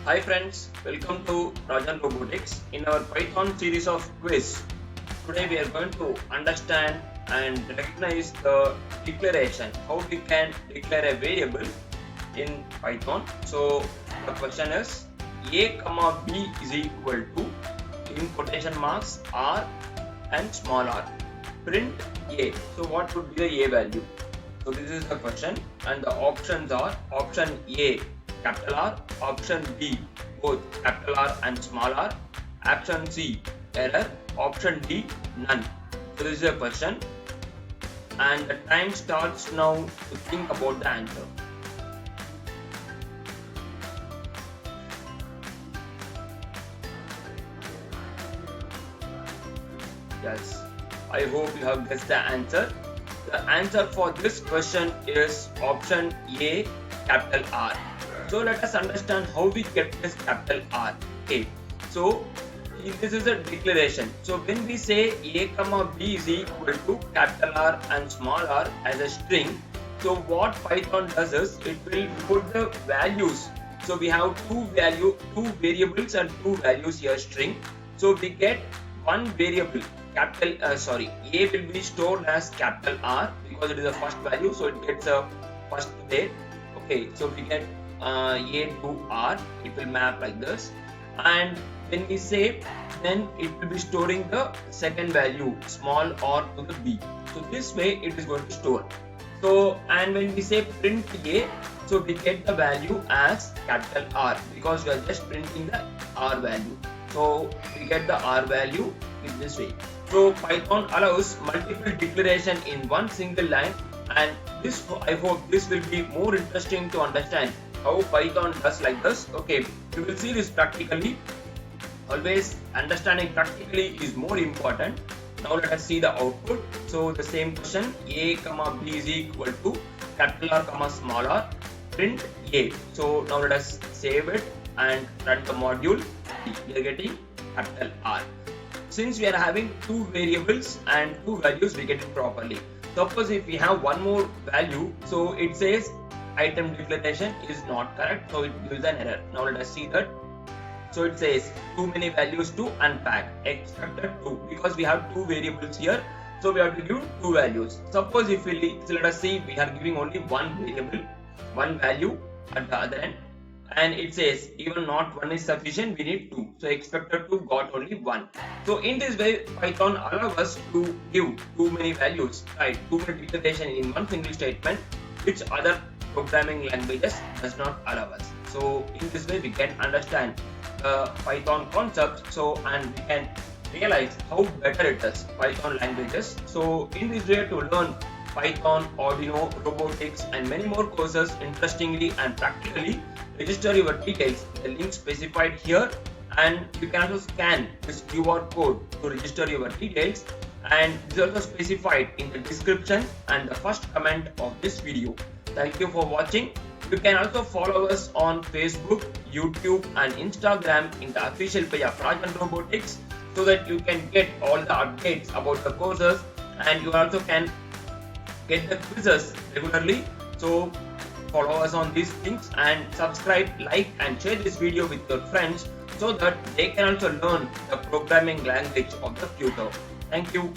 Hi friends, welcome to Rajan Robotics. In our Python series of quiz, today we are going to understand and recognize the declaration, how we can declare a variable in Python. So the question is a comma b is equal to, in quotation marks, r and small r. Print a. So what would be the a value? So this is the question, and the options are option A capital R, option B both capital R and small r, option C error, option D none. So this is the question, and the time starts now to think about the answer. Yes, I hope you have guessed the answer. The answer for this question is option A capital R. So let us understand how we get this capital R. Okay. So this is a declaration. So when we say A comma B is equal to capital R and small r as a string, so what Python does is it will put the values. So we have two variables and two values here string. So we get one variable capital A will be stored as capital R because it is the first value, so it gets a first there. Okay, so we get A to R, it will map like this, and when we say, then it will be storing the second value small r to the B. So this way it is going to store. So, and when we say print A, so we get the value as capital R because we are just printing the R value. So we get the R value in this way. So Python allows multiple declaration in one single line, and this, I hope this will be more interesting to understand how Python does like this. Okay, we will see this practically. Always understanding practically is more important. Now let us see the output. So the same question, A comma B is equal to capital R comma small r, print A. So now let us save it and run the module. We are getting capital R. Since we are having two variables and two values, we get it properly. Suppose if we have one more value, so it says item declaration is not correct, so it gives an error. Now let us see that. So it says too many values to unpack, expected 2, because we have two variables here, so we have to give two values. Suppose if we, so let us see, we are giving only one variable, one value at the other end, and it says even not one is sufficient, we need 2, so expected 2 got only 1. So in this way Python allows us to give too many values, right, too many declaration in one single statement, which other programming languages does not allow us. So in this way we can understand the Python concepts, so, and we can realize how better it is Python languages. So in this way, to learn Python, Arduino, robotics and many more courses interestingly and practically, register your details in the link specified here, and you can also scan this QR code to register your details, and it is also specified in the description and the first comment of this video. Thank you for watching. You can also follow us on Facebook, YouTube and Instagram in the official page of Rajan Robotics, so that you can get all the updates about the courses, and you also can get the quizzes regularly. So follow us on these things and subscribe, like and share this video with your friends so that they can also learn the programming language of the future. Thank you.